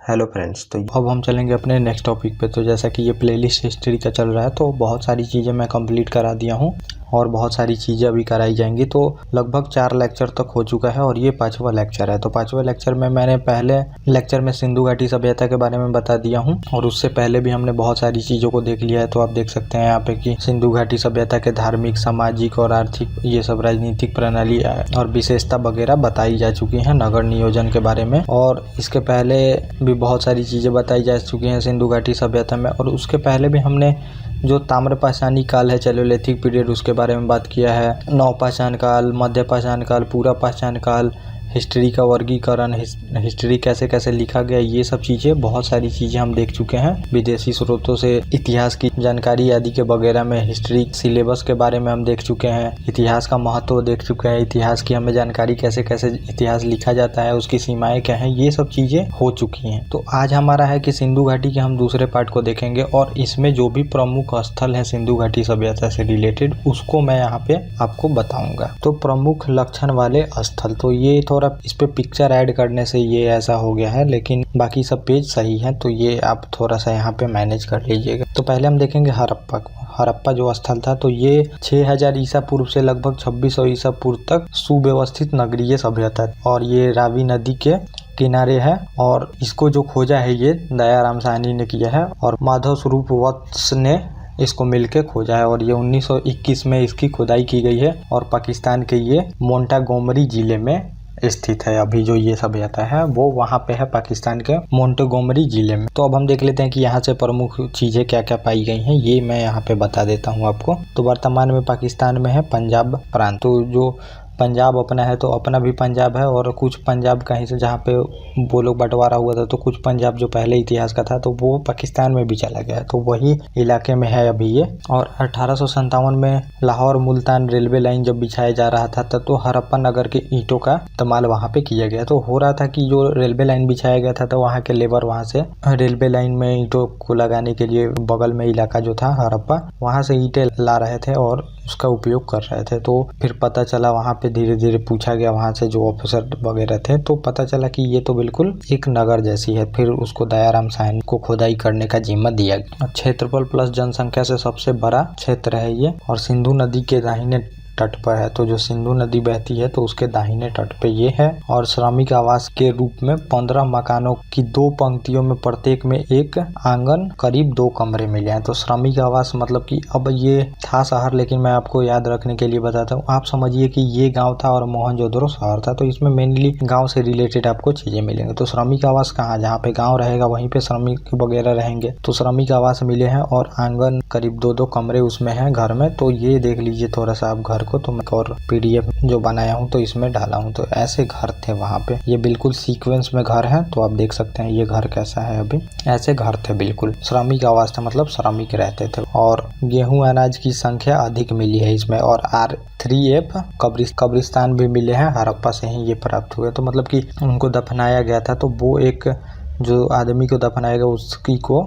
Hello friends, तो अब हम चलेंगे अपने नेक्स्ट टॉपिक पे। तो जैसा कि ये प्लेलिस्ट हिस्ट्री का चल रहा है तो बहुत सारी चीज़ें मैं कंप्लीट करा दिया हूँ और बहुत सारी चीज़ें अभी कराई जाएंगी। तो लगभग 4 लेक्चर तक हो चुका है और ये 5वां लेक्चर है। तो 5वें लेक्चर में मैंने पहले लेक्चर में सिंधु घाटी सभ्यता के बारे में बता दिया हूँ और उससे पहले भी हमने बहुत सारी चीज़ों को देख लिया है। तो आप देख सकते हैं यहाँ पे कि सिंधु घाटी सभ्यता के धार्मिक, सामाजिक और आर्थिक, ये सब राजनीतिक प्रणाली और विशेषता वगैरह बताई जा चुकी हैं नगर नियोजन के बारे में। और इसके पहले भी बहुत सारी चीज़ें बताई जा चुकी हैं सिंधु घाटी सभ्यता में। और उसके पहले भी हमने जो ताम्रपाषाणी काल है, चैलोलिथिक पीरियड, उसके बारे में बात किया है। नवपाषाण काल, मध्यपाषाण काल, पूरा पाषाण काल, हिस्ट्री का वर्गीकरण, हिस्ट्री कैसे कैसे लिखा गया, ये सब चीज़ें, बहुत सारी चीज़ें हम देख चुके हैं। विदेशी स्रोतों से इतिहास की जानकारी आदि के वगैरह में हिस्ट्री सिलेबस के बारे में हम देख चुके हैं। इतिहास का महत्व देख चुके हैं। इतिहास की हमें जानकारी कैसे कैसे इतिहास लिखा जाता है, उसकी सीमाएं क्या हैं, ये सब चीज़ें हो चुकी हैं। तो आज हमारा है कि सिंधु घाटी के हम दूसरे पार्ट को देखेंगे और इसमें जो भी प्रमुख स्थल है सिंधु घाटी सभ्यता से रिलेटेड, उसको मैं यहाँ पे आपको बताऊंगा। तो प्रमुख लक्षण वाले स्थल, तो ये थोड़ा इस पे पिक्चर ऐड करने से ये ऐसा हो गया है, लेकिन बाकी सब पेज सही है, तो ये आप थोड़ा सा यहाँ पे मैनेज कर लीजिएगा। तो पहले हम देखेंगे हड़प्पा को। हड़प्पा जो स्थल था तो ये 6000 ईसा पूर्व से लगभग 2600 ईसा पूर्व तक सुव्यवस्थित नगरीय सभ्यता और ये रावी नदी के किनारे है। और इसको जो खोजा है ये दयाराम साहनी ने किया है और माधव स्वरूप वत्स ने इसको मिलके खोजा है। और ये 1921 में इसकी खुदाई की गई है और पाकिस्तान के ये मोंटागोमरी जिले में स्थित है। अभी जो ये सभ्यता है वो वहाँ पे है, पाकिस्तान के मोंटागोमरी जिले में। तो अब हम देख लेते हैं कि यहाँ से प्रमुख चीजें क्या क्या पाई गई हैं, ये मैं यहाँ पे बता देता हूँ आपको। तो वर्तमान में पाकिस्तान में है पंजाब प्रांत। तो जो पंजाब अपना है तो अपना भी पंजाब है और कुछ पंजाब कहीं से जहाँ पे वो लोग बंटवारा हुआ था, तो कुछ पंजाब जो पहले इतिहास का था तो वो पाकिस्तान में भी चला गया है, तो वही इलाके में है अभी ये। और 1857 में लाहौर मुल्तान रेलवे लाइन जब बिछाया जा रहा था तब तो हड़प्पा नगर के ईंटों का इस्तेमाल वहाँ पे किया गया। तो हो रहा था कि जो रेलवे लाइन बिछाया गया था तो वहाँ के लेबर वहाँ से रेलवे लाइन में ईंटों को लगाने के लिए बगल में इलाका जो था हड़प्पा, वहाँ से ईंटें ला रहे थे और उसका उपयोग कर रहे थे। तो फिर पता चला, वहाँ पे धीरे धीरे पूछा गया वहाँ से जो ऑफिसर वगैरह थे, तो पता चला कि ये तो बिल्कुल एक नगर जैसी है। फिर उसको दयाराम साहनी को खुदाई करने का जिम्मा दिया गया। क्षेत्रफल प्लस जनसंख्या से सबसे बड़ा क्षेत्र है ये और सिंधु नदी के दाहिने तट पर है। तो जो सिंधु नदी बहती है तो उसके दाहिने तट पे ये है। और श्रमिक आवास के रूप में 15 मकानों की 2 पंक्तियों में प्रत्येक में एक आंगन, करीब 2 कमरे मिले हैं। तो श्रमिक आवास मतलब कि अब ये था शहर, लेकिन मैं आपको याद रखने के लिए बताता हूँ। आप समझिए कि ये गाँव था और मोहनजोदड़ो शहर था, तो इसमें मेनली गाँव से रिलेटेड आपको चीजें मिलेंगे। तो श्रमिक आवास कहाँ, जहाँ पे गाँव रहेगा वहीं पे श्रमिक वगैरह रहेंगे। तो श्रमिक आवास मिले हैं और आंगन करीब 2-2 कमरे उसमें है घर में। तो ये देख लीजिए थोड़ा सा आप घर को। तो मैं और PDF जो बनाया हूँ तो इसमें डाला हूँ। तो ऐसे घर थे वहाँ पे, ये बिल्कुल सीक्वेंस में घर है। तो आप देख सकते हैं ये घर कैसा है। अभी ऐसे घर थे, बिल्कुल श्रमिक आवास था, मतलब श्रमिक रहते थे। और गेहूं अनाज की संख्या अधिक मिली है इसमें। और R3F कब्रिस्तान भी मिले हैं, हड़प्पा से ही ये प्राप्त हुए। तो मतलब कि उनको दफनाया गया था, तो वो एक जो आदमी को दफनाया गया उसकी को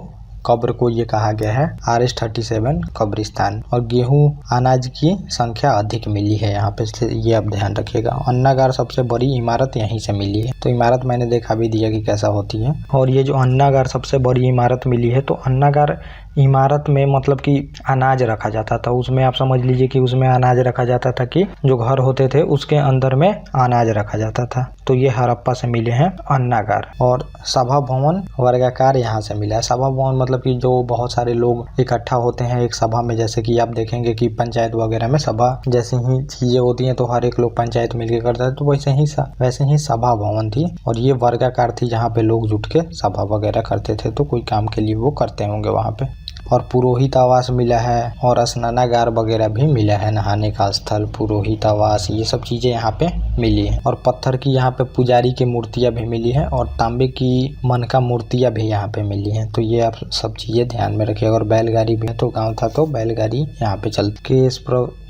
कब्र को ये कहा गया है RS-37 कब्रिस्तान। और गेहूं अनाज की संख्या अधिक मिली है यहाँ पे, ये आप ध्यान रखिएगा। अन्नागार सबसे बड़ी इमारत यहीं से मिली है। तो इमारत मैंने देखा भी दिया कि कैसा होती है। और ये जो अन्नागार सबसे बड़ी इमारत मिली है, तो अन्नागार इमारत में मतलब कि अनाज रखा जाता था उसमें। आप समझ लीजिए कि उसमें अनाज रखा जाता था कि जो घर होते थे उसके अंदर में अनाज रखा जाता था। तो ये हड़प्पा से मिले हैं अन्नागार। और सभा भवन वर्गाकार यहाँ से मिला है। सभा भवन मतलब कि जो बहुत सारे लोग इकट्ठा होते हैं एक सभा में, जैसे कि आप देखेंगे कि पंचायत वगैरह में सभा जैसी ही चीजें होती हैं, तो हर एक लोग पंचायत मिलकर करता है, तो वैसे ही सभा भवन थी। और ये वर्गाकार थी जहाँ पे लोग जुट के सभा वगैरह करते थे, तो कोई काम के लिए वो करते होंगे वहाँ पे। और पुरोहित आवास मिला है और स्नानागार वगैरह भी मिला है, नहाने का स्थल, पुरोहित आवास, ये सब चीजें यहाँ पे मिली है। और पत्थर की यहाँ पे पुजारी की मूर्तियां भी मिली है और तांबे की मनका मूर्तियां भी यहाँ पे मिली हैं। तो ये आप सब चीजें ध्यान में रखिएगा। और बैलगाड़ी भी है, तो गाँव था तो बैलगाड़ी यहाँ पे चलती। केस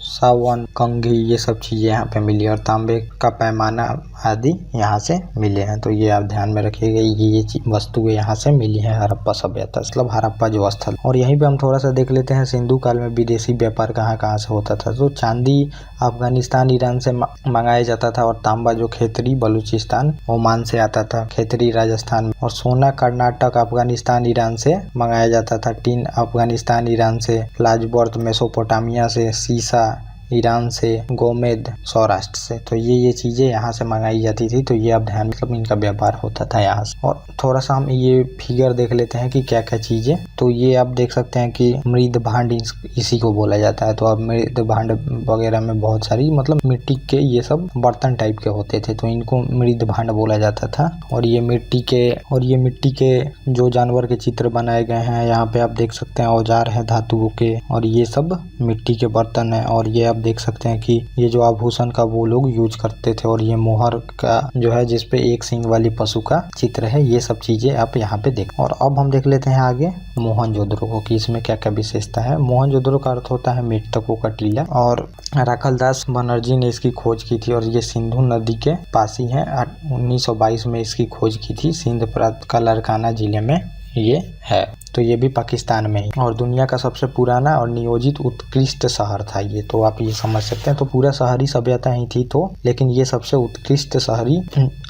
सावन, कंघी ये सब चीज़ें यहाँ पे मिली और तांबे का पैमाना आदि यहाँ से मिले हैं। तो ये आप ध्यान में रखिएगा, ये वस्तुएं यहाँ से मिली हैं हड़प्पा सभ्यता, मतलब हड़प्पा जो स्थल। और यहीं पे हम थोड़ा सा देख लेते हैं सिंधु काल में विदेशी व्यापार कहाँ कहाँ से होता था। तो चांदी अफगानिस्तान, ईरान से मंगाया जाता था और तांबा जो खेतरी बलूचिस्तान, ओमान से आता था, खेतरी राजस्थान में। और सोना कर्नाटक, अफगानिस्तान, ईरान से मंगाया जाता था। टीन अफगानिस्तान, ईरान से। लाजवर्थ मेसोपोटामिया से। सीसा ईरान से। गोमेद सौराष्ट्र से। तो ये चीज़ें यहाँ से मंगाई जाती थी। तो ये आप ध्यान, मतलब इनका व्यापार होता था यहाँ से। और थोड़ा सा हम ये फिगर देख लेते हैं कि क्या क्या चीज़ें। तो ये आप देख सकते हैं कि मृद भांड इसी को बोला जाता है। तो अब मृद भांड वगैरह में बहुत सारी, मतलब मिट्टी के ये सब बर्तन टाइप के होते थे, तो इनको मृद भांड बोला जाता था। और ये मिट्टी के जो जानवर के चित्र बनाए गए हैं यहाँ पे आप देख सकते हैं। औजार है धातुओं के और ये सब मिट्टी के बर्तन है। और ये देख सकते हैं कि ये जो आभूषण का वो लोग यूज करते थे। और ये मोहर का जो है जिसपे एक सींग वाली पशु का चित्र है, ये सब चीजें आप यहाँ पे देख। और अब हम देख लेते हैं आगे मोहनजोदड़ो को कि इसमें क्या क्या विशेषता है। मोहनजोदड़ो का अर्थ होता है मृतकों का टीला। और राखलदास बनर्जी ने इसकी खोज की थी और ये सिंधु नदी के पास ही है। 1922 में इसकी खोज की थी। सिंध प्रांत का लारकाना जिले में ये है। तो ये भी पाकिस्तान में ही। और दुनिया का सबसे पुराना और नियोजित उत्कृष्ट शहर था ये। तो आप ये समझ सकते हैं। तो पूरा शहरी सभ्यता ही थी, तो लेकिन ये सबसे उत्कृष्ट शहरी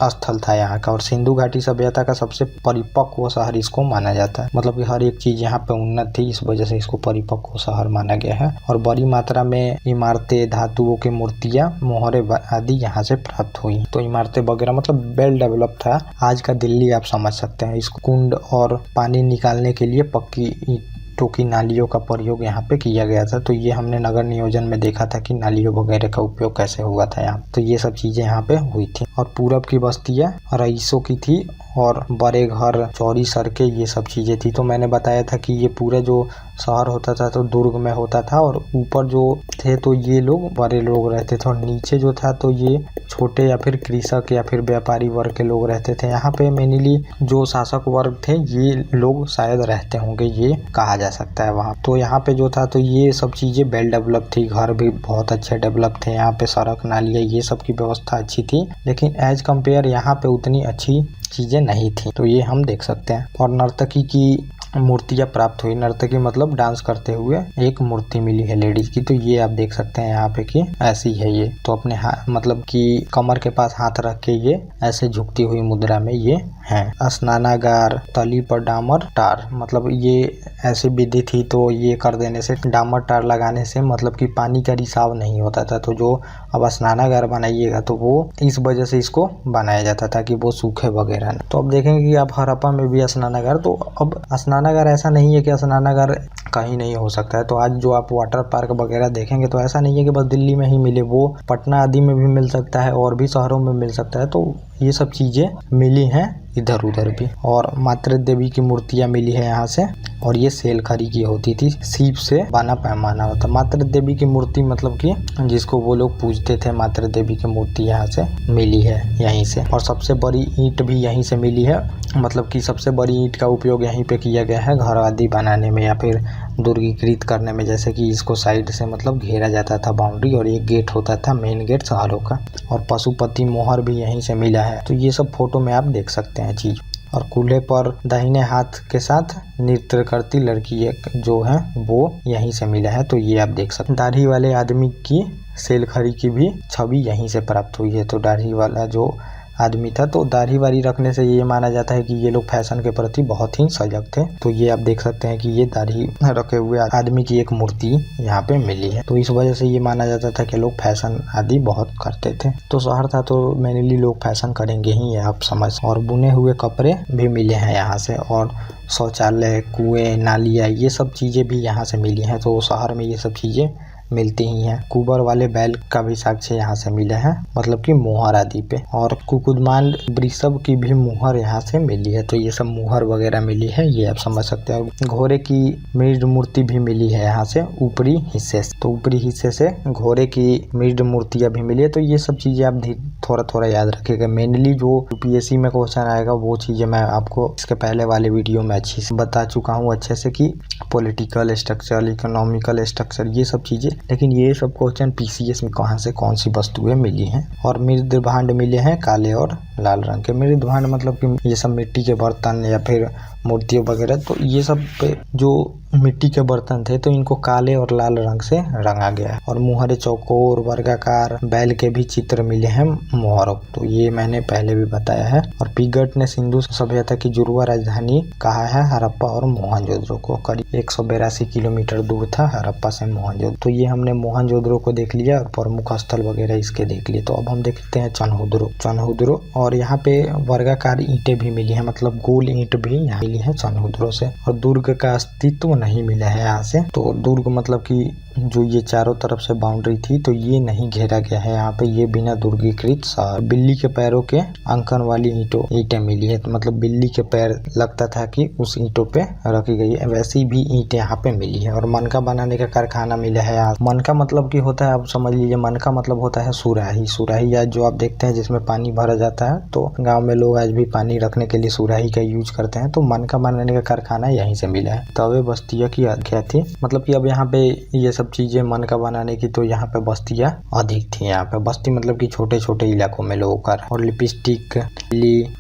स्थल था यहाँ का। और सिंधु घाटी सभ्यता का सबसे परिपक्व शहर इसको माना जाता है। मतलब कि हर एक चीज यहाँ पे उन्नत थी, इस वजह से इसको परिपक्व शहर माना गया है। और बड़ी मात्रा में इमारतें, धातुओं की मूर्तियां, मोहरे आदि यहाँ से प्राप्त हुई। तो इमारतें वगैरह मतलब वेल डेवलप था। आज का दिल्ली आप समझ सकते हैं। इसको कुंड और पानी निकालने के लिए पक्की ईंटों की नालियों का प्रयोग यहाँ पे किया गया था। तो ये हमने नगर नियोजन में देखा था कि नालियों वगैरह का उपयोग कैसे हुआ था यहाँ। तो ये सब चीजें यहाँ पे हुई थी। और पूरब की बस्तियाँ रईसों की थी और बड़े घर, चौड़ी सड़कें, ये सब चीजें थी। तो मैंने बताया था कि ये पूरा जो शहर होता था तो दुर्ग में होता था। और ऊपर जो थे तो ये लोग बड़े लोग रहते थे और नीचे जो था तो ये छोटे या फिर कृषक या फिर व्यापारी वर्ग के लोग रहते थे। यहाँ पे मेनली जो शासक वर्ग थे ये लोग शायद रहते होंगे, ये कहा जा सकता है वहाँ। तो यहाँ पे जो था तो ये सब चीजें वेल डेवलप थी। घर भी बहुत अच्छे डेवलप थे। यहाँ पे सड़क, नालियाँ, ये सब की व्यवस्था अच्छी थी। लेकिन एज कम्पेयर यहाँ पे उतनी अच्छी चीजें नहीं थी। तो ये हम देख सकते हैं। और नर्तकी की मूर्तियाँ प्राप्त हुई। नर्तकी मतलब डांस करते हुए एक मूर्ति मिली है लेडीज की। तो ये आप देख सकते हैं यहाँ पे कि ऐसी है ये। तो अपने हाथ, मतलब कि कमर के पास हाथ रख के ये ऐसे झुकती हुई मुद्रा में ये है। स्नानागार, तली पर डामर टार, मतलब ये ऐसी विधि थी। तो ये कर देने से, डामर टार लगाने से मतलब कि पानी का रिसाव नहीं होता था। तो जो अब स्नानागार बनाइएगा तो वो इस वजह से इसको बनाया जाता था कि वो सूखे वगैरह नहीं। तो अब देखेंगे कि आप हड़प्पा में भी स्नानागार, तो अब स्नानागार ऐसा नहीं है कि स्नानागार कहीं नहीं हो सकता है। तो आज जो आप वाटर पार्क वगैरह देखेंगे तो ऐसा नहीं है कि बस दिल्ली में ही मिले, वो पटना आदि में भी मिल सकता है और भी शहरों में मिल सकता है। तो ये सब चीजें मिली हैं इधर उधर भी। और मातृ देवी की मूर्तियां मिली है यहाँ से। और ये सेलखरी की होती थी, सीप से बना पैमाना होता। मातृ देवी की मूर्ति मतलब कि जिसको वो लोग पूजते थे, मातृ देवी की मूर्ति यहाँ से मिली है यहीं से। और सबसे बड़ी ईंट भी यहीं से मिली है। मतलब कि सबसे बड़ी ईंट का उपयोग यहीं पे किया गया है घर आदि बनाने में या फिर दुर्गीकृत करने में। जैसे कि इसको साइड से मतलब घेरा जाता था बाउंड्री, और एक गेट होता था मेन गेट शहरों का। और पशुपति मोहर भी यहीं से मिला है। तो ये सब फोटो में आप देख सकते हैं चीज। और कूल्हे पर दाहिने हाथ के साथ नृत्य करती लड़की एक जो है वो यहीं से मिला है। तो ये आप देख सकते हैं। दाढ़ी वाले आदमी की सेलखरी की भी छवि यहीं से प्राप्त हुई है। तो दाढ़ी वाला जो आदमी था, तो दाढ़ी वाड़ी रखने से ये माना जाता है कि ये लोग फैशन के प्रति बहुत ही सजग थे। तो ये आप देख सकते हैं कि ये दाढ़ी रखे हुए आदमी की एक मूर्ति यहाँ पे मिली है। तो इस वजह से ये माना जाता था कि लोग फैशन आदि बहुत करते थे। तो शहर था तो मेनली लोग फैशन करेंगे ही, आप समझ। और बुने हुए कपड़े भी मिले हैं यहाँ से। और शौचालय, कुएं, नालियाँ, ये सब चीज़ें भी यहाँ से मिली हैं। तो शहर में ये सब चीज़ें मिलती ही हैं। कुबर वाले बैल का भी साक्ष्य यहाँ से मिला है, मतलब कि मुहर आदि पे। और कुकुदमान वृषभ की भी मुहर यहाँ से मिली है। तो ये सब मुहर वगैरह मिली है, ये आप समझ सकते हैं। घोड़े की मृद मूर्ति भी मिली है यहाँ से ऊपरी हिस्से से। तो ऊपरी हिस्से से घोड़े की मृद मूर्तियाँ भी मिली है। तो ये सब चीज़ें आप थोड़ा थोड़ा याद रखिएगा। मेनली जो यूपीएससी में क्वेश्चन आएगा वो चीज़ें मैं आपको इसके पहले वाले वीडियो में अच्छी से बता चुका हूँ अच्छे से, कि पॉलिटिकल स्ट्रक्चर, इकोनॉमिकल स्ट्रक्चर, ये सब चीज़ें लेकिन ये सब क्वेश्चन पीसीएस में कहाँ से कौन सी वस्तुएं मिली हैं। और मृद भांड मिले हैं काले और लाल रंग के। मृद भांड मतलब कि ये सब मिट्टी के बर्तन या फिर मूर्तियों वगैरह, तो ये सब पे जो मिट्टी के बर्तन थे तो इनको काले और लाल रंग से रंगा गया है। और मुहरे चौकोर वर्गाकार बैल के भी चित्र मिले हैं मोहरों, तो ये मैंने पहले भी बताया है। और पिगट ने सिंधु सभ्यता की जुड़वा राजधानी कहा है हड़प्पा और मोहनजोदड़ो को। करीब 182 किलोमीटर दूर था हड़प्पा से मोहनजोदड़ो। तो ये हमने मोहनजोदड़ो को देख लिया और प्रमुख स्थल वगैरह इसके देख लिए। तो अब हम देखते हैं चनहुदरो। और यहाँ पे वर्गाकार ईंटें भी मिली है, मतलब गोल ईंट भी यहाँ मिली है चनहुदरो से। और दुर्ग का अस्तित्व नहीं मिला है यहाँ से। तो दुर्ग मतलब कि जो ये चारों तरफ से बाउंड्री थी तो ये नहीं घेरा गया है यहाँ पे, ये बिना दुर्गीकृत शहर। बिल्ली के पैरों के अंकन वाली ईंटें मिली है, तो मतलब बिल्ली के पैर लगता था कि उस ईंटों पे रखी गई है, वैसी भी ईंटें यहाँ पे मिली है। और मनका बनाने का कारखाना मिला है यहाँ। मनका मतलब की होता है, आप समझ लीजिए, मनका मतलब होता है सुराही या जो आप देखते हैं जिसमें पानी भरा जाता है। तो गाँव में लोग आज भी पानी रखने के लिए सुराही का यूज करते हैं। तो मनका बनाने का कारखाना यहीं से मिला है। तवे बस्तियाँ की क्या थी, मतलब की अब यहाँ पे ये सब चीजें मनका बनाने की, तो यहाँ पे बस्तियाँ अधिक थी। यहाँ पे बस्ती मतलब कि छोटे छोटे इलाकों में लोगों का। और लिपस्टिक,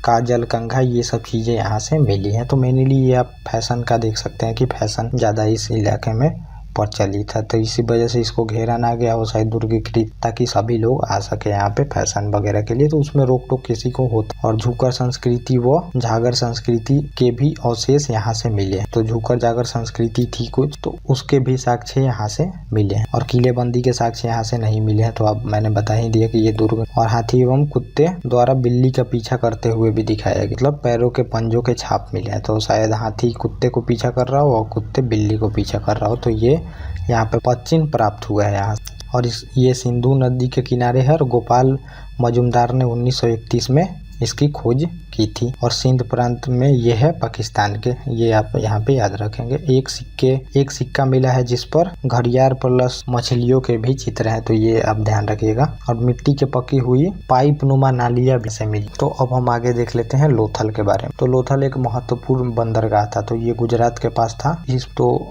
काजल, कंघा, ये सब चीजें यहाँ से मिली हैं। तो मेनली ये आप फैशन का देख सकते हैं कि फैशन ज्यादा इस इलाके में प्रचलित था, तो इसी वजह से इसको घेरा ना गया हो शायद दुर्गीकृत, ताकि सभी लोग आ सके यहाँ पे फैशन वगैरह के लिए। तो उसमें रोक टोक किसी को होता। और झूकर संस्कृति व झागर संस्कृति के भी अवशेष यहाँ से मिले। तो झूकर जागर संस्कृति थी कुछ, तो उसके भी साक्ष्य यहाँ से मिले हैं। और किलेबंदी के साक्ष्य यहाँ से नहीं मिले हैं। तो अब मैंने बता ही दिया कि ये दुर्ग। और हाथी एवं कुत्ते द्वारा बिल्ली का पीछा करते हुए भी दिखाया गया, मतलब पैरों के पंजों के छाप मिले हैं। तो शायद हाथी कुत्ते को पीछा कर रहा हो और कुत्ते बिल्ली को पीछा कर रहा हो। तो ये यहाँ पे पश्चिम प्राप्त हुआ है यहाँ। और ये सिंधु नदी के किनारे है। और गोपाल मजुमदार ने 1931 में इसकी खोज की थी। और सिंध प्रांत में ये है पाकिस्तान के, ये आप यहाँ पे याद रखेंगे। एक सिक्का मिला है जिस पर घड़ियाल प्लस मछलियों के भी चित्र हैं, तो ये आप ध्यान रखिएगा। और मिट्टी के पकी हुई पाइप नुमा नालियां भी से मिली। तो अब हम आगे देख लेते हैं लोथल के बारे में। तो लोथल एक महत्वपूर्ण बंदरगाह था, तो ये गुजरात के पास था।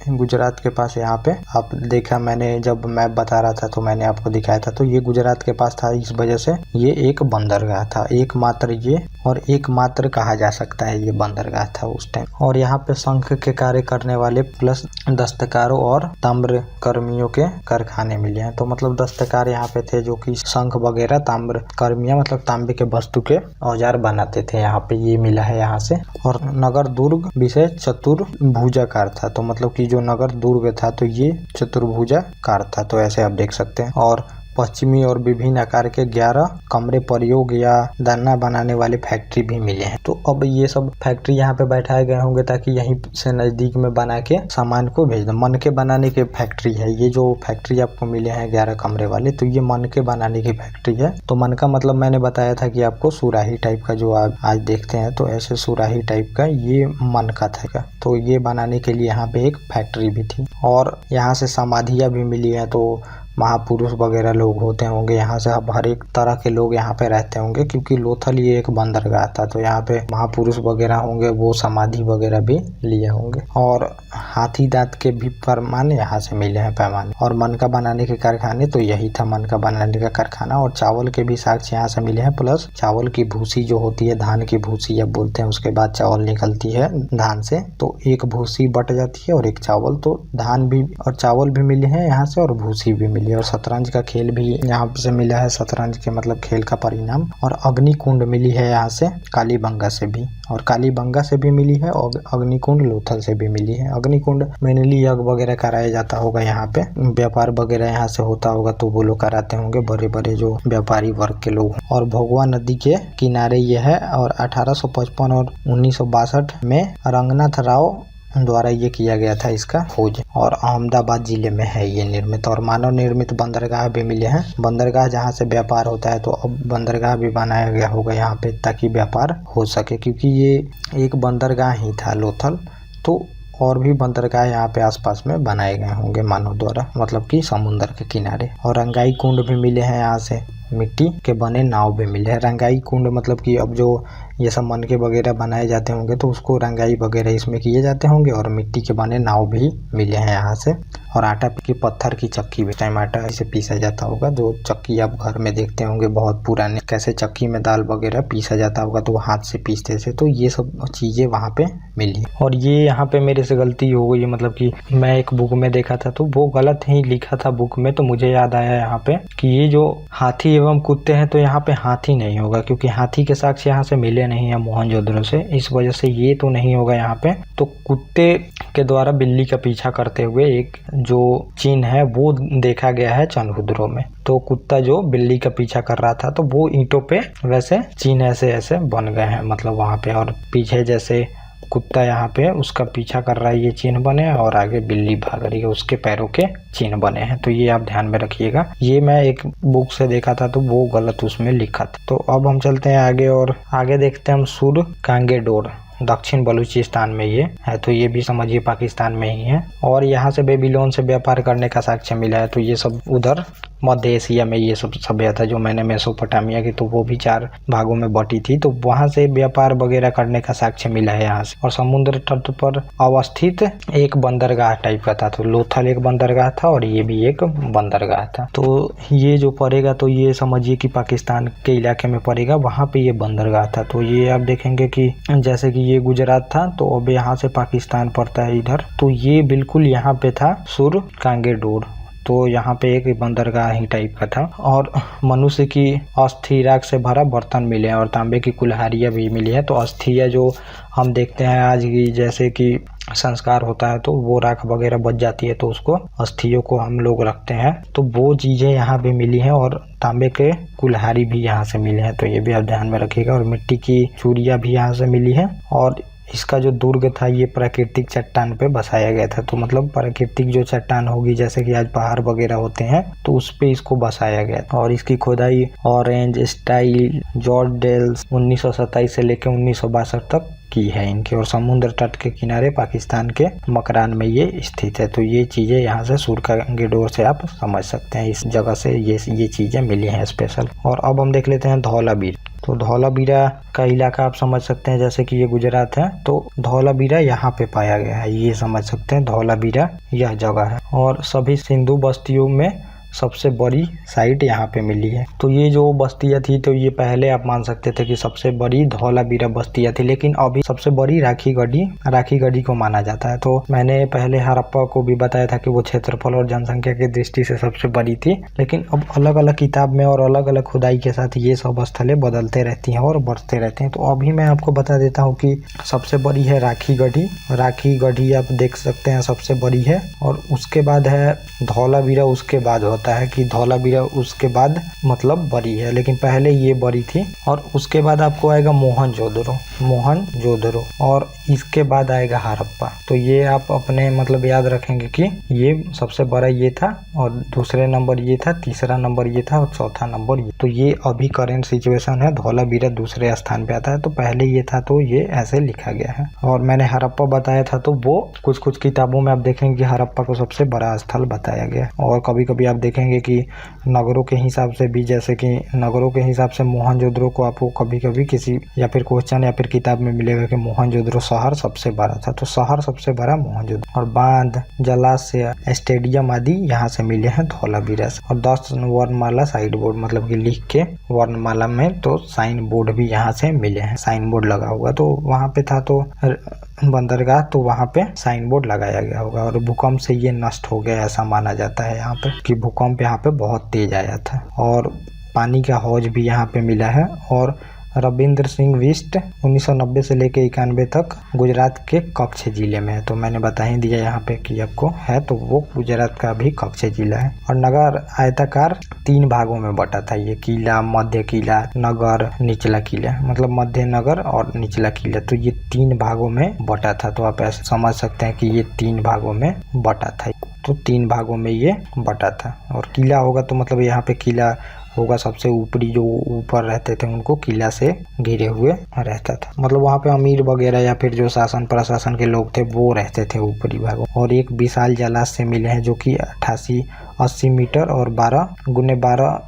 गुजरात के पास यहाँ पे आप देखा, मैंने जब मैप बता रहा था तो मैंने आपको दिखाया था। तो ये गुजरात के पास था, इस वजह से ये एक बंदरगाह था। एकमात्र ये और एकमात्र कहा जा सकता है ये बंदरगाह था उस टाइम। और यहाँ पे शंख के कार्य करने वाले प्लस दस्तकारों और ताम्र कर्मियों के कारखाने मिले हैं। तो मतलब दस्तकार यहाँ पे थे जो कि शंख वगैरह, ताम्र कर्मियां मतलब तांबे के वस्तु के औजार बनाते थे, यहाँ पे ये मिला है यहाँ से। और नगर दुर्ग विषय चतुर्भुजाकार था, तो मतलब कि जो नगर दुर्ग था तो ये चतुर्भुजाकार था, तो ऐसे आप देख सकते हैं। और पश्चिमी और विभिन्न आकार के 11 कमरे प्रयोग या दाना बनाने वाले फैक्ट्री भी मिले हैं। तो अब ये सब फैक्ट्री यहाँ पे बैठाए गए होंगे ताकि यहीं से नजदीक में बना के सामान को भेज दो। मनके बनाने की फैक्ट्री है ये, जो फैक्ट्री आपको मिले हैं 11 कमरे वाले, तो ये मनके बनाने की फैक्ट्री है। तो मन का मतलब मैंने बताया था कि आपको सुराही टाइप का जो आप आज देखते हैं, तो ऐसे सुराही टाइप का ये मन का था। तो ये बनाने के लिए यहाँ पे एक फैक्ट्री भी थी। और यहाँ से समाधियाँ भी मिली है, तो महापुरुष वगैरह लोग होते होंगे यहाँ से। अब हर एक तरह के लोग यहाँ पे रहते होंगे, क्योंकि लोथल ये एक बंदरगाह था, तो यहाँ पे महापुरुष वगैरह होंगे, वो समाधि वगैरह भी लिए होंगे। और हाथी दांत के भी फरमान यहाँ से मिले हैं, पैमाने। और मनका बनाने के कारखाने, तो यही था मनका बनाने का कारखाना। और चावल के भी साक्ष्य यहाँ से मिले हैं, प्लस चावल की भूसी जो होती है, धान की भूसी अब बोलते हैं, उसके बाद चावल निकलती है धान से, तो एक भूसी बट जाती है और एक चावल। तो धान भी और चावल भी मिले हैं यहाँ से और भूसी भी मिली। और शतरंज का खेल भी यहाँ से मिला है, शतरंज के मतलब खेल का परिणाम। और अग्निकुंड मिली है यहाँ से कालीबंगा से भी, और कालीबंगा से भी मिली है, और अग्निकुंड लोथल से भी मिली है। अग्निकुंड मेनली यज्ञ वगैरह कराया जाता होगा यहाँ पे, व्यापार वगैरह यहाँ से होता होगा, तो वो लोग कराते होंगे, बड़े बड़े जो व्यापारी वर्ग के लोग। और भोगवा नदी के किनारे ये है। और 1855 और 1962 में रंगनाथ राव द्वारा ये किया गया था इसका खोज। और अहमदाबाद जिले में है ये निर्मित। और मानव निर्मित बंदरगाह भी मिले हैं, बंदरगाह जहाँ से व्यापार होता है, तो अब बंदरगाह भी बनाया गया होगा यहाँ पे ताकि व्यापार हो सके, क्योंकि ये एक बंदरगाह ही था लोथल। तो और भी बंदरगाह यहाँ पे आसपास में बनाए गए होंगे मानव द्वारा, मतलब कि समुद्र के किनारे। और रंगाई कुंड भी मिले हैं यहाँ से। मिट्टी के बने नाव भी मिले हैं। रंगाई कुंड मतलब कि अब जो ये सब मनके वगैरह बनाए जाते होंगे तो उसको रंगाई वगैरह इसमें किए जाते होंगे। और मिट्टी के बने नाव भी मिले हैं यहाँ से। और आटा की पत्थर की चक्की भी, टाइम आटा इसे पीसा जाता होगा, जो चक्की आप घर में देखते होंगे बहुत पुराने, कैसे चक्की में दाल वगैरह पीसा जाता होगा तो वो हाथ से पीसते थे। तो ये सब चीज़ें वहाँ पे मिली। और ये यहाँ पे मेरे से गलती हो गई, मतलब कि मैं एक बुक में देखा था तो वो गलत ही लिखा था बुक में। तो मुझे याद आया यहाँ पे कि ये जो हाथी एवं कुत्ते हैं तो यहाँ पे हाथी नहीं होगा, क्योंकि हाथी के साक्ष्य यहाँ से मिले नहीं है मोहनजोदड़ो से, इस वजह से ये तो नहीं होगा यहाँ पे। तो कुत्ते के द्वारा बिल्ली का पीछा करते हुए एक जो चिन्ह है वो देखा गया है चंद्रहुदरो में। तो कुत्ता जो बिल्ली का पीछा कर रहा था तो वो ईंटों पे वैसे चिन्ह ऐसे ऐसे बन गए हैं, मतलब वहाँ पे। और पीछे जैसे कुत्ता यहाँ पे उसका पीछा कर रहा है ये चिन्ह बने हैं, और आगे बिल्ली भाग रही है उसके पैरों के चिन्ह बने हैं। तो ये आप ध्यान में रखिएगा, ये मैं एक बुक से देखा था तो वो गलत उसमें लिखा था। तो अब हम चलते हैं आगे और आगे देखते हैं हम सुर कांगेडोर, दक्षिण बलूचिस्तान में ये है। तो ये भी समझिए पाकिस्तान में ही है। और यहाँ से बेबीलोन से व्यापार करने का साक्ष्य मिला है। तो ये सब उधर मध्य एशिया में ये सब सभ्यता जो मैंने मेसोपोटामिया की, तो वो भी 4 भागों में बटी थी। तो वहाँ से व्यापार वगैरह करने का साक्ष्य मिला है यहाँ से। और समुद्र तट पर अवस्थित एक बंदरगाह टाइप का था। तो लोथल एक बंदरगाह था और ये भी एक बंदरगाह था। तो ये जो पड़ेगा तो ये समझिए कि पाकिस्तान के इलाके में पड़ेगा, वहाँ पे ये बंदरगाह था। तो ये आप देखेंगे कि जैसे कि ये गुजरात था तो अब यहाँ से पाकिस्तान पड़ता है इधर। तो ये बिल्कुल यहाँ पे था सुर कांगेडोर। तो यहाँ पे एक बंदरगाह ही टाइप का था। और मनुष्य की अस्थि राख से भरा बर्तन मिले हैं और तांबे की कुल्हाड़ियाँ भी मिली है। तो अस्थियाँ जो हम देखते हैं आज की, जैसे कि संस्कार होता है तो वो राख वगैरह बच जाती है तो उसको अस्थियों को हम लोग रखते हैं। तो वो चीज़ें यहाँ पे मिली हैं और तांबे के कुल्हाड़ी भी यहाँ से मिले हैं। तो ये भी आप ध्यान में रखिएगा। और मिट्टी की चूड़ियाँ भी यहाँ से मिली है। और इसका जो दुर्ग था ये प्राकृतिक चट्टान पे बसाया गया था। तो मतलब प्राकृतिक जो चट्टान होगी, जैसे कि आज पहाड़ वगैरह होते हैं तो उस पे इसको बसाया गया था। और इसकी खुदाई ऑरेंज स्टाइल जॉर्ज डेल्स 1927 से लेकर 1962 तक की है इनके। और समुद्र तट के किनारे पाकिस्तान के मकरान में ये स्थित है। तो ये चीज़ें यहाँ से सुर कांगेडोर से आप समझ सकते हैं, इस जगह से ये चीज़ें मिली हैं स्पेशल। और अब हम देख लेते हैं धौलावीर। तो धौलावीरा का इलाका आप समझ सकते हैं, जैसे कि ये गुजरात है तो धौलावीरा यहाँ पे पाया गया है, ये समझ सकते हैं धौलावीरा यह जगह है। और सभी सिंधु बस्तियों में सबसे बड़ी साइट यहाँ पे मिली है। तो ये जो बस्तियाँ थी तो ये पहले आप मान सकते थे कि सबसे बड़ी धौलावीरा बस्तियाँ थी, लेकिन अभी सबसे बड़ी राखीगढ़ी को माना जाता है। तो मैंने पहले हड़प्पा को भी बताया था कि वो क्षेत्रफल और जनसंख्या की दृष्टि से सबसे बड़ी थी, लेकिन अब अलग अलग किताब में और अलग अलग खुदाई के साथ ये सब स्थलें बदलते रहती हैं और बढ़ते रहते हैं। तो अभी मैं आपको बता देता हूँ कि सबसे बड़ी है राखीगढ़ी आप देख सकते हैं सबसे बड़ी है। और उसके बाद है धौलावीरा, उसके बाद होता है कि धौलावीरा उसके बाद मतलब बड़ी है, लेकिन पहले ये बड़ी थी। और उसके बाद आपको आएगा मोहनजोदड़ो और इसके बाद आएगा हड़प्पा। तो ये आप अपने मतलब याद रखेंगे कि ये सबसे बड़ा ये था और दूसरे नंबर ये था, तीसरा नंबर ये था और चौथा नंबर ये। तो ये अभी करेंट सिचुएशन है, धौलावीरा दूसरे स्थान पे आता है। तो पहले ये था तो ये ऐसे लिखा गया है। और मैंने हड़प्पा बताया था तो वो कुछ किताबों में आप देखेंगे कि हड़प्पा को सबसे बड़ा स्थल बताया गया। और कभी कभी आप देखेंगे कि नगरों के हिसाब से भी, जैसे कि नगरों के हिसाब से मोहनजोदड़ो को आपको कभी कभी किसी या फिर क्वेश्चन या फिर किताब में मिलेगा कि मोहनजोदड़ो शहर सबसे बड़ा था। तो शहर सबसे बड़ा मोहनजोदड़ो। और बांध, जलाशय, स्टेडियम आदि यहाँ से मिले हैं धौलावीरा से। और 10 वर्णमाला साइड बोर्ड मतलब कि लिख के वर्णमाला में तो साइन बोर्ड भी यहाँ से मिले हैं, साइन बोर्ड लगा हुआ। तो वहाँ पे था तो बंदरगाह, तो वहाँ पे साइन बोर्ड लगाया गया होगा। और भूकंप से ये नष्ट हो गया ऐसा माना जाता है यहाँ पे, कि भूकंप यहाँ पे बहुत तेज आया था। और पानी का हौज भी यहाँ पे मिला है। और रविंद्र सिंह बिष्ट 1990 से लेकर 91 तक गुजरात के कच्छ जिले में है। तो मैंने बता ही दिया यहाँ पे कि आपको है, तो वो गुजरात का भी कच्छ जिला है। और नगर आयताकार 3 भागों में बटा था ये, किला, मध्य किला, नगर, निचला किला, मतलब मध्य नगर और निचला किला। तो ये 3 भागों में बटा था। तो आप ऐसे समझ सकते हैं कि ये 3 भागों में बटा था। तो 3 भागों में ये बटा था। और किला होगा तो मतलब यहाँ पे किला होगा सबसे ऊपरी, जो ऊपर रहते थे उनको किला से घिरे हुए रहता था। मतलब वहाँ पे अमीर वगैरह या फिर जो शासन प्रशासन के लोग थे वो रहते थे ऊपरी भागों। और एक विशाल जलाशय मिले हैं जो कि 88-80 मीटर और 12 × 12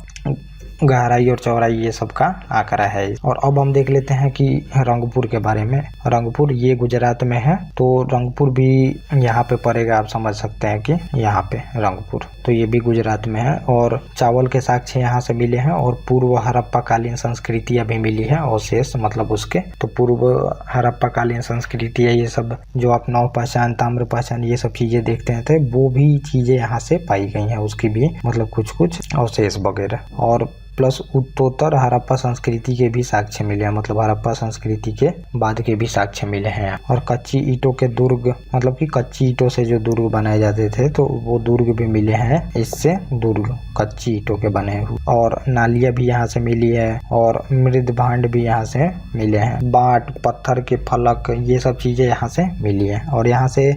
गहराई और चौड़ाई ये सब का आंकड़ा है। और अब हम देख लेते हैं कि रंगपुर के बारे में। रंगपुर ये गुजरात में है, तो रंगपुर भी यहाँ पे पड़ेगा, आप समझ सकते हैं कि यहाँ पे रंगपुर, तो ये भी गुजरात में है। और चावल के साक्ष्य यहाँ से मिले हैं और पूर्व हड़प्पा कालीन संस्कृतियाँ भी मिली है अवशेष, मतलब उसके, तो पूर्व हड़प्पा कालीन संस्कृति है, ये सब जो आप नौ पहचान, ताम्र पहचान, ये सब चीजें देखते हैं थे, वो भी चीजें यहाँ से पाई गई हैं, उसकी भी मतलब कुछ कुछ अवशेष वगैरह। और प्लस उत्तरोत्तर हड़प्पा संस्कृति के भी साक्ष्य मिले हैं, मतलब हड़प्पा संस्कृति के बाद के भी साक्ष्य मिले हैं। और कच्ची ईंटों के दुर्ग, मतलब कि कच्ची ईंटों से जो दुर्ग बनाए जाते थे, तो वो दुर्ग भी मिले हैं इससे, दुर्ग कच्ची ईंटों के बने हुए। और नालियाँ भी यहाँ से मिली है और मृद भांड भी यहाँ से मिले हैं। बाट, पत्थर के फलक, ये सब चीजें यहाँ से मिली है। और यहाँ से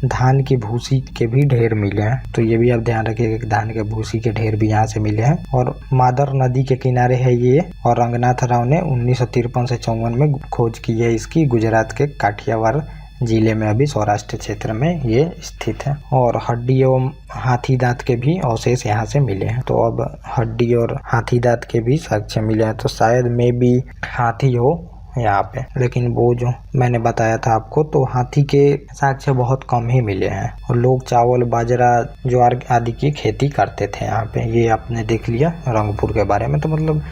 धान की भूसी के भी ढेर मिले हैं, तो ये भी आप ध्यान रखिएगा कि धान के भूसी के ढेर भी यहाँ से मिले हैं। और मादर नदी के किनारे है ये, और रंगनाथ राव ने 1953 से 54 में खोज की है इसकी, गुजरात के काठियावाड़ जिले में, अभी सौराष्ट्र क्षेत्र में ये स्थित है। और हड्डी एवं हाथी दांत के भी अवशेष यहाँ से मिले हैं, तो अब हड्डी और हाथी दांत के भी साक्ष्य मिले हैं, तो शायद में भी हाथी हो यहाँ पे, लेकिन वो जो मैंने बताया था आपको, तो हाथी के साक्ष्य बहुत कम ही मिले हैं। और लोग चावल, बाजरा, ज्वार आदि की खेती करते थे यहाँ पे, ये आपने देख लिया रंगपुर के बारे में। तो मतलब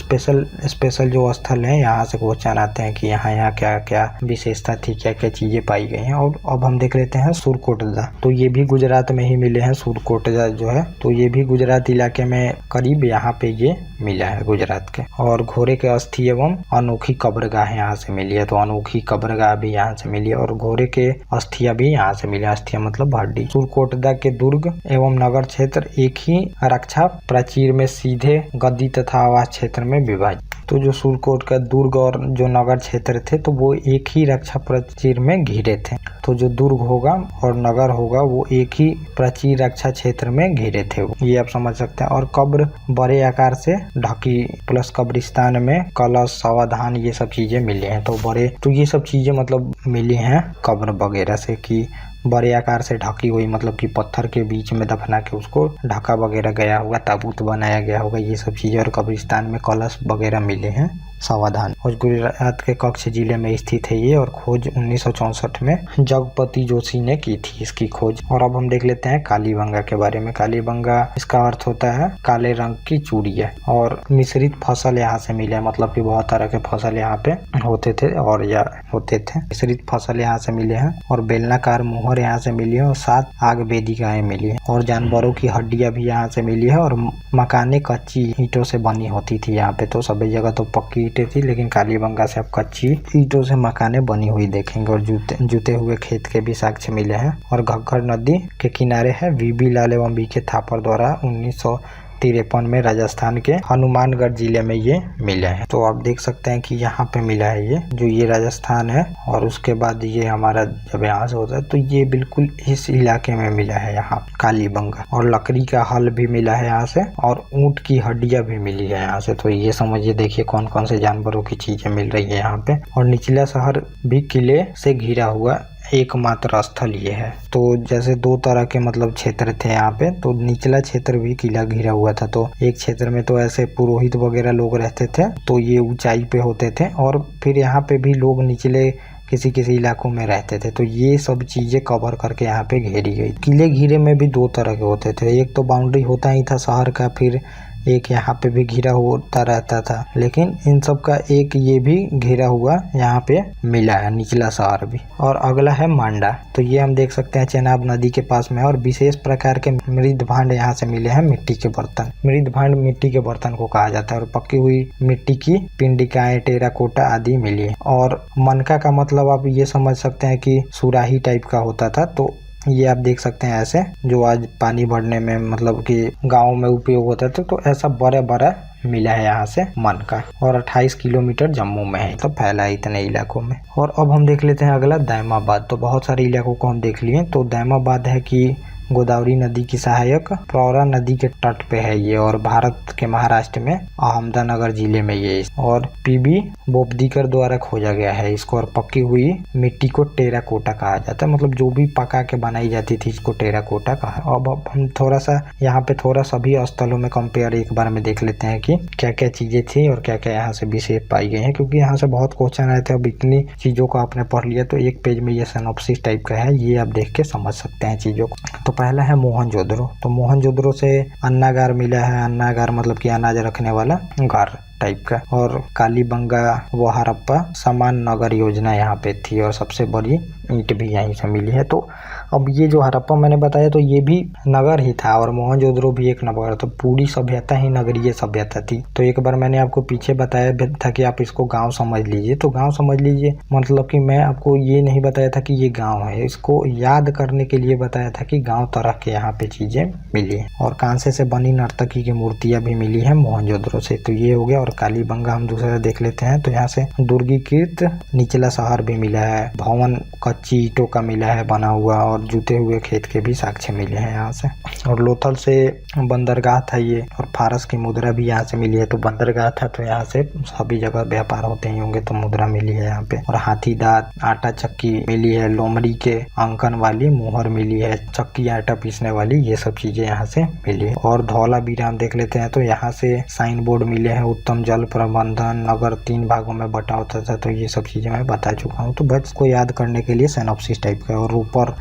स्पेशल जो स्थल है, यहाँ से क्वेश्चन आते हैं कि यहाँ क्या क्या विशेषता थी, क्या क्या चीजें पाई गई हैं। और अब हम देख लेते हैं सुरकोटदा, तो ये भी गुजरात में ही मिले हैं। सुरकोटदा जो है, तो ये भी गुजरात इलाके में करीब यहाँ पे ये मिला है, गुजरात के। और घोड़े के अस्थि एवं अनोखी कब्रगाह यहाँ से मिली है, तो अनोखी कब्रगाह भी यहाँ से मिली है। और घोड़े के अस्थियां भी यहाँ से मिली, अस्थियां मतलब हड्डी। सुरकोटदा के दुर्ग एवं नगर क्षेत्र एक ही रक्षा प्राचीर में सीधे गद्दी तथा आवास क्षेत्र में विभाजित, तो जो सुरकोट का दुर्ग और जो नगर क्षेत्र थे, तो वो एक ही रक्षा प्राचीर में घिरे थे। तो जो दुर्ग होगा और नगर होगा वो एक ही प्राचीर रक्षा क्षेत्र में घिरे थे, ये आप समझ सकते हैं। और कब्र बड़े आकार से ढकी, प्लस कब्रिस्तान में कलश, सावधान, ये सब चीजें मिली हैं, तो बड़े, तो ये सब चीजें मतलब मिली हैं कब्र वगैरह से, कि बड़े आकार से ढकी हुई, मतलब कि पत्थर के बीच में दफना के उसको ढका वगैरह गया होगा, ताबूत बनाया गया होगा, ये सब चीजें। और कब्रिस्तान में कलश वगैरह मिले हैं, सावधान। और गुजरात के कच्छ जिले में स्थित है ये, और खोज 1964 में जगपति जोशी ने की थी इसकी खोज। और अब हम देख लेते हैं कालीबंगा के बारे में। कालीबंगा, इसका अर्थ होता है काले रंग की चूड़ियाँ। और मिश्रित फसल यहाँ से मिले, मतलब कि बहुत तरह के फसल यहाँ पे होते थे, और या होते थे, मिश्रित फसल यहाँ से मिले हैं। और बेलनाकार मोहर यहाँ से मिली है, और 7 आग वेदिकाएं मिली है। और जानवरों की हड्डियां भी यहाँ से मिली है। और मकाने कच्ची ईंटों से बनी होती थी यहाँ पे, तो सभी जगह तो पक्की ईंटें थी, लेकिन कालीबंगा से आप कच्ची ईंटों से मकाने बनी हुई देखेंगे। और जुते हुए खेत के भी साक्ष्य मिले हैं। और घग्गर नदी के किनारे है वीबी लाल एवं बीके थापर द्वारा 1953 में राजस्थान के हनुमानगढ़ जिले में ये मिला है। तो आप देख सकते हैं कि यहाँ पे मिला है ये, जो ये राजस्थान है। और उसके बाद ये हमारा जब यहाँ से होता है, तो ये बिल्कुल इस इलाके में मिला है यहाँ कालीबंगा। और लकड़ी का हल भी मिला है यहाँ से, और ऊँट की हड्डियां भी मिली है यहाँ से। तो ये समझिए, देखिए कौन कौन से जानवरों की चीजें मिल रही है यहाँ पे। और निचला शहर भी किले से घिरा हुआ एकमात्र स्थल ये है। तो जैसे 2 तरह के मतलब क्षेत्र थे यहाँ पे, तो निचला क्षेत्र भी किला घिरा हुआ था। तो एक क्षेत्र में तो ऐसे पुरोहित वगैरह लोग रहते थे, तो ये ऊंचाई पे होते थे। और फिर यहाँ पे भी लोग निचले किसी किसी इलाकों में रहते थे, तो ये सब चीजें कवर करके यहाँ पे घेरी गई। किले घिरे में भी 2 तरह के होते थे, एक तो बाउंड्री होता ही था शहर का, फिर एक यहाँ पे भी घिरा होता रहता था। लेकिन इन सब का एक ये भी घिरा हुआ यहाँ पे मिला है, निचला शहर भी। और अगला है मांडा, तो ये हम देख सकते हैं चेनाब नदी के पास में। और विशेष प्रकार के मृद भांड यहाँ से मिले हैं, मिट्टी के बर्तन। मृद भांड मिट्टी के बर्तन को कहा जाता है। और पकी हुई मिट्टी की पिंडिकाएं, टेराकोटा आदि मिली है। और मनका का मतलब आप ये समझ सकते हैं कि सुराही टाइप का होता था, तो ये आप देख सकते हैं ऐसे, जो आज पानी भरने में मतलब कि गाँव में उपयोग होता था, तो ऐसा बड़ा बड़ा मिला है यहाँ से मन का। और 28 किलोमीटर जम्मू में है, तो फैला है इतने इलाकों में। और अब हम देख लेते हैं अगला दैमाबाद। तो बहुत सारे इलाकों को हम देख लिए। तो दैमाबाद है कि गोदावरी नदी की सहायक प्रवरा नदी के तट पे है ये, और भारत के महाराष्ट्र में अहमदनगर जिले में ये, और पीबी बोपदीकर द्वारा खोजा गया है इसको। और पकी हुई मिट्टी को टेराकोटा कहा जाता है, मतलब जो भी पका के बनाई जाती थी इसको टेराकोटा कहा। अब हम थोड़ा सा यहाँ पे थोड़ा सभी स्थलों में कंपेयर एक बार में देख लेते हैं कि क्या क्या चीजें थी और क्या क्या यहाँ से विशेष पाई गई हैं, क्योंकि यहाँ से बहुत क्वेश्चन आए थे। अब इतनी चीजों को आपने पढ़ लिया तो एक पेज में ये सिनॉप्सिस टाइप का है, ये आप देख के समझ सकते हैं चीजों को। तो पहला है मोहनजोदड़ो। तो मोहनजोदड़ो से अन्नागार मिला है, अन्नागार मतलब कि अनाज रखने वाला गार टाइप का। और कालीबंगा व हड़प्पा समान नगर योजना यहाँ पे थी, और सबसे बड़ी ईंट भी यहीं से मिली है। तो अब ये जो हड़प्पा मैंने बताया तो ये भी नगर ही था, और मोहनजोदड़ो भी एक नगर, तो पूरी सभ्यता ही नगरीय सभ्यता थी। तो एक बार मैंने आपको पीछे बताया था कि आप इसको गांव समझ लीजिए, तो गांव समझ लीजिए मतलब कि मैं आपको ये नहीं बताया था कि ये गांव है, इसको याद करने के लिए बताया था कि गांव तरह के यहाँ पे चीजें मिली। और कांसे से बनी नर्तकी की मूर्तियां भी मिली है मोहनजोदड़ो से। तो ये हो गया। और कालीबंगा हम दूसरा देख लेते हैं। तो यहाँ से दुर्गीकृत निचला शहर भी मिला है, भवन कच्ची ईंटों का मिला है बना हुआ, और जुते हुए खेत के भी साक्ष्य मिले हैं यहाँ से। और लोथल से बंदरगाह था ये, और फारस की मुद्रा भी यहाँ से मिली है। तो बंदरगाह था तो यहाँ से सभी जगह व्यापार होते ही होंगे, तो मुद्रा मिली है यहाँ पे। और हाथी दांत आटा चक्की मिली है, लोमड़ी के अंकन वाली मुहर मिली है, चक्की आटा पीसने वाली, ये सब चीजें यहाँ से मिली है। और धौलावीरा हम देख लेते हैं। तो यहाँ से साइन बोर्ड मिले हैं, उत्तम जल प्रबंधन, नगर 3 भागों में बटा होता था। तो ये सब चीजें मैं बता चुका हूँ, तो बस को याद करने के लिए सिनॉप्सिस टाइप का। और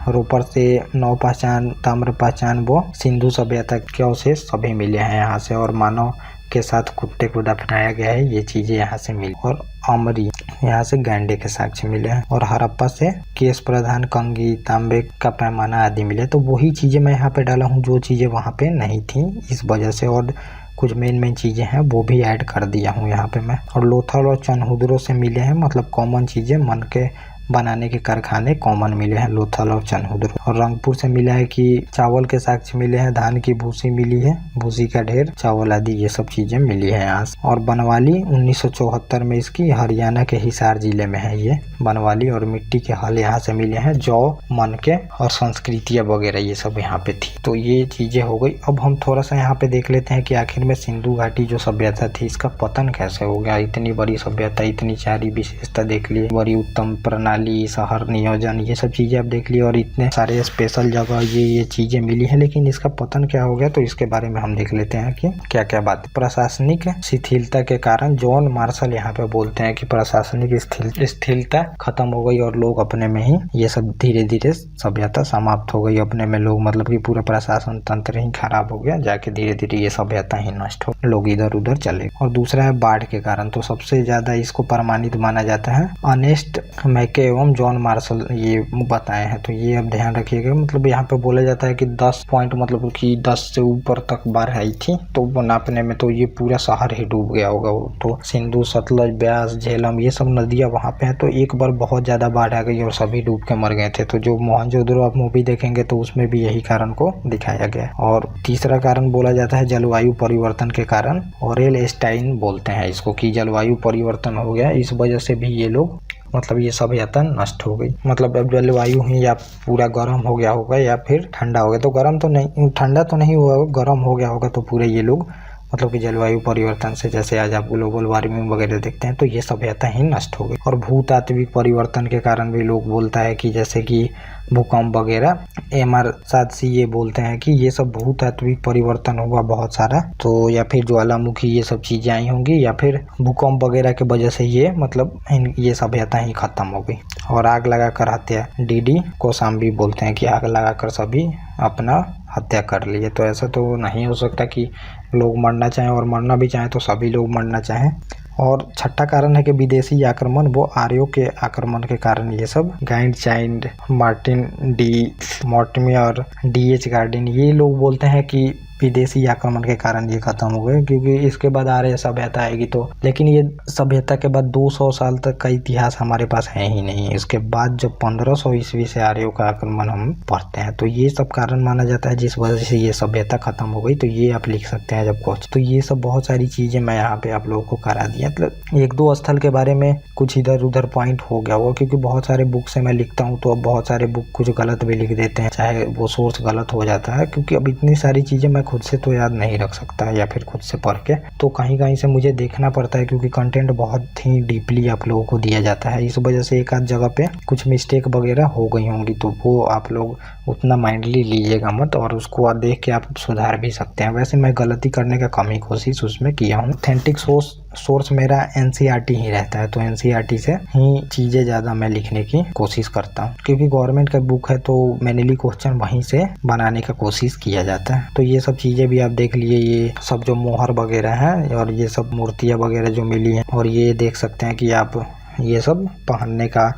रोपर से नौ पहचान, ताम्र पहचान वो सिंधु सभ्यता के अवशेष सभी मिले हैं यहाँ से। और मानव के साथ कुत्ते को दफनाया गया है, ये चीजें यहाँ से मिली। और अमरी यहाँ से गैंडे के साक्ष्य मिले हैं। और हड़प्पा से केश प्रधान, कंघी, तांबे का पैमाना आदि मिले। तो वही चीजें मैं यहाँ पे डाला हूँ जो चीजें वहाँ पे नहीं थी इस वजह से, और कुछ मेन चीजें हैं वो भी ऐड कर दिया हूँ यहाँ पे मैं। और लोथल और चनहुदरो से मिले हैं, मतलब कॉमन चीजें, मन के बनाने के कारखाने कॉमन मिले हैं लोथल और चनहुदरो। और रंगपुर से मिला है कि चावल के साक्ष्य मिले हैं, धान की भूसी मिली है, भूसी का ढेर, चावल आदि ये सब चीजें मिली है यहाँ से। और बनवाली 1974 में इसकी हरियाणा के हिसार जिले में है ये बनवाली। और मिट्टी के हल यहाँ से मिले हैं, जौ, मन के, और संस्कृतियाँ वगैरह ये सब यहाँ पे थी। तो ये चीजें हो गई। अब हम थोड़ा सा यहाँ पे देख लेते हैं कि आखिर में सिंधु घाटी जो सभ्यता थी इसका पतन कैसे हो गया। इतनी बड़ी सभ्यता, इतनी सारी विशेषता देख ली, बड़ी उत्तम प्रणाली, शहर नियोजन, ये सब चीजें आप देख ली, और इतने सारे स्पेशल जगह ये चीजें मिली है, लेकिन इसका पतन क्या हो गया तो इसके बारे में हम देख लेते हैं कि क्या क्या बात। प्रशासनिक शिथिलता के कारण, जॉन मार्शल यहाँ पे बोलते हैं कि प्रशासनिक स्थिरता खत्म हो गई, और लोग अपने में ही ये सब धीरे धीरे सभ्यता समाप्त हो गई अपने में। लोग मतलब कि पूरा प्रशासन तंत्र ही खराब हो गया, जाके धीरे धीरे ये सभ्यता ही नष्ट हो, लोग इधर उधर चले। और दूसरा है बाढ़ के कारण। तो सबसे ज्यादा इसको प्रमाणित माना जाता है अर्नेस्ट मैके एवं जॉन मार्शल ये बताए हैं। तो ये अब ध्यान रखिएगा, मतलब यहाँ पे बोला जाता है कि 10 पॉइंट, मतलब कि 10 से ऊपर तक बाढ़ आई थी, तो वो नापने में तो ये पूरा शहर ही डूब गया होगा। तो सिंधु, सतलज, ब्यास, झेलम ये सब नदियां वहाँ पे हैं। तो एक बार बहुत ज्यादा बाढ़ आ गई और सभी डूब के मर गए थे। तो जो मोहनजोदड़ो आप मूवी देखेंगे तो उसमें भी यही कारण को दिखाया गया। और तीसरा कारण बोला जाता है जलवायु परिवर्तन के कारण, और एल स्टाइन बोलते हैं इसको कि जलवायु परिवर्तन हो गया, इस वजह से भी ये लोग, मतलब ये सभ्यता नष्ट हो गई। मतलब अब जलवायु ही या पूरा गर्म हो गया होगा या फिर ठंडा हो गया, तो गर्म तो नहीं, ठंडा तो नहीं हुआ, गर्म हो गया होगा। तो पूरे ये लोग मतलब कि जलवायु परिवर्तन से, जैसे आज आप ग्लोबल वार्मिंग वगैरह देखते हैं, तो ये सभ्यता ही नष्ट हो गई। और भूतात्विक परिवर्तन के कारण भी लोग बोलता है कि जैसे कि भूकंप वगैरह, MR सादसी ये बोलते हैं कि ये सब भूतात्विक परिवर्तन हुआ बहुत सारा, तो या फिर ज्वालामुखी ये सब चीजें आई होंगी, या फिर भूकंप वगैरह के वजह से ये मतलब ये सभ्यता ही खत्म हो गई। और आग लगाकर हत्या, DD कोशाम्बी बोलते हैं कि आग लगाकर सभी अपना हत्या कर लिए। तो ऐसा तो नहीं हो सकता कि लोग मरना चाहें, और मरना भी चाहें तो सभी लोग मरना चाहें। और छठा कारण है कि विदेशी आक्रमण, वो आर्यों के आक्रमण के कारण ये सब, गाइड चाइल्ड, मार्टिन डी मॉर्टिमियर और DH गार्डिन, ये लोग बोलते हैं कि विदेशी आक्रमण के कारण ये खत्म हो गए, क्योंकि इसके बाद आर्य सभ्यता आएगी तो, लेकिन ये सभ्यता के बाद 200 साल तक का इतिहास हमारे पास है ही नहीं। इसके बाद जब 1500 ईस्वी से आर्यों का आक्रमण हम पढ़ते हैं, तो ये सब कारण माना जाता है जिस वजह से ये सभ्यता खत्म हो गई। तो ये आप लिख सकते हैं जब क्वेश्चन। तो ये सब बहुत सारी चीजें मैं यहाँ पे आप लोगों को करा दिया। मतलब 1-2 स्थल के बारे में कुछ इधर उधर पॉइंट हो गया होगा, क्योंकि बहुत सारे बुक से मैं लिखता हूँ तो अब बहुत सारे बुक कुछ गलत भी लिख देते हैं, चाहे वो सोर्स गलत हो जाता है, क्योंकि अब इतनी सारी चीजें मैं खुद से तो याद नहीं रख सकता या फिर खुद से पढ़ के, तो कहीं कहीं से मुझे देखना पड़ता है, क्योंकि कंटेंट बहुत ही डीपली आप लोगों को दिया जाता है। इस वजह से एक आध जगह पे कुछ मिस्टेक वगैरह हो गई होंगी, तो वो आप लोग उतना माइंडली लीजिएगा मत, और उसको देख के आप सुधार भी सकते हैं। वैसे मैं गलती करने का कम ही कोशिश उसमें किया हूँ। ऑथेंटिक सोर्स मेरा NCERT ही रहता है, तो NCERT से ही चीजें ज्यादा मैं लिखने की कोशिश करता हूँ, क्योंकि गवर्नमेंट का बुक है तो मेनली क्वेश्चन वहीं से बनाने का कोशिश किया जाता है। तो ये सब चीजें भी आप देख लिए, ये सब जो मोहर वगैरह है और ये सब मूर्तियां वगैरह जो मिली हैं, और ये देख सकते हैं कि आप ये सब पहनने का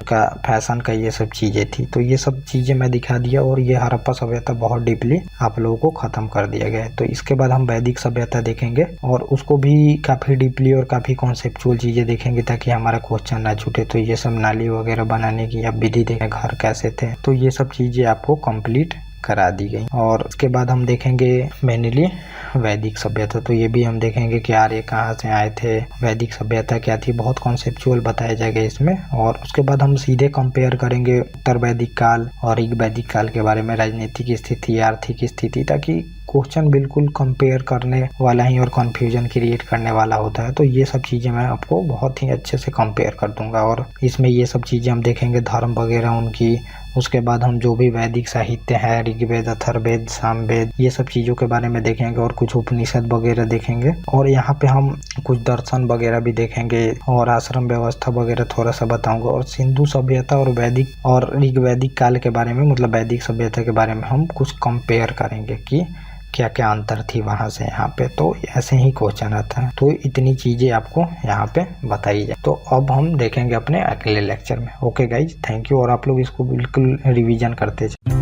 फैशन का ये सब चीजें थी। तो ये सब चीजें मैं दिखा दिया, और ये हड़प्पा सभ्यता बहुत डीपली आप लोगों को खत्म कर दिया गया है। तो इसके बाद हम वैदिक सभ्यता देखेंगे, और उसको भी काफी डीपली और काफी कॉन्सेप्चुअल चीजें देखेंगे, ताकि हमारा क्वेश्चन ना छूटे। तो ये सब नाली वगैरह बनाने की आप विधि देखें, घर कैसे थे, तो ये सब चीजें आपको कंप्लीट करा दी गई। और उसके बाद हम देखेंगे मेनली वैदिक सभ्यता। तो ये भी हम देखेंगे कि आर्य कहाँ से आए थे, वैदिक सभ्यता क्या थी, बहुत कॉन्सेप्चुअल बताया जाएगा इसमें। और उसके बाद हम सीधे कंपेयर करेंगे उत्तर वैदिक काल और ऋग वैदिक काल के बारे में, राजनीतिक स्थिति, आर्थिक स्थिति, ताकि क्वेश्चन बिल्कुल कंपेयर करने वाला ही और कंफ्यूजन क्रिएट करने वाला होता है। तो ये सब चीजें मैं आपको बहुत ही अच्छे से कंपेयर कर दूंगा, और इसमें ये सब चीजें हम देखेंगे, धर्म वगैरह उनकी। उसके बाद हम जो भी वैदिक साहित्य है, ऋग्वेद, अथर्ववेद, सामवेद, ये सब चीजों के बारे में देखेंगे, और कुछ उपनिषद वगैरह देखेंगे। और यहाँ पे हम कुछ दर्शन वगैरह भी देखेंगे, और आश्रम व्यवस्था वगैरह थोड़ा सा बताऊंगा। और सिंधु सभ्यता और वैदिक और ऋग्वैदिक काल के बारे में, मतलब वैदिक सभ्यता के बारे में हम कुछ कंपेयर करेंगे कि क्या क्या अंतर थी वहां से यहाँ पे। तो ऐसे ही क्वेश्चन आता है। तो इतनी चीजें आपको यहाँ पे बताई जाए। तो अब हम देखेंगे अपने अगले लेक्चर में। ओके गाइज, थैंक यू, और आप लोग इसको बिल्कुल रिवीजन करते जाए।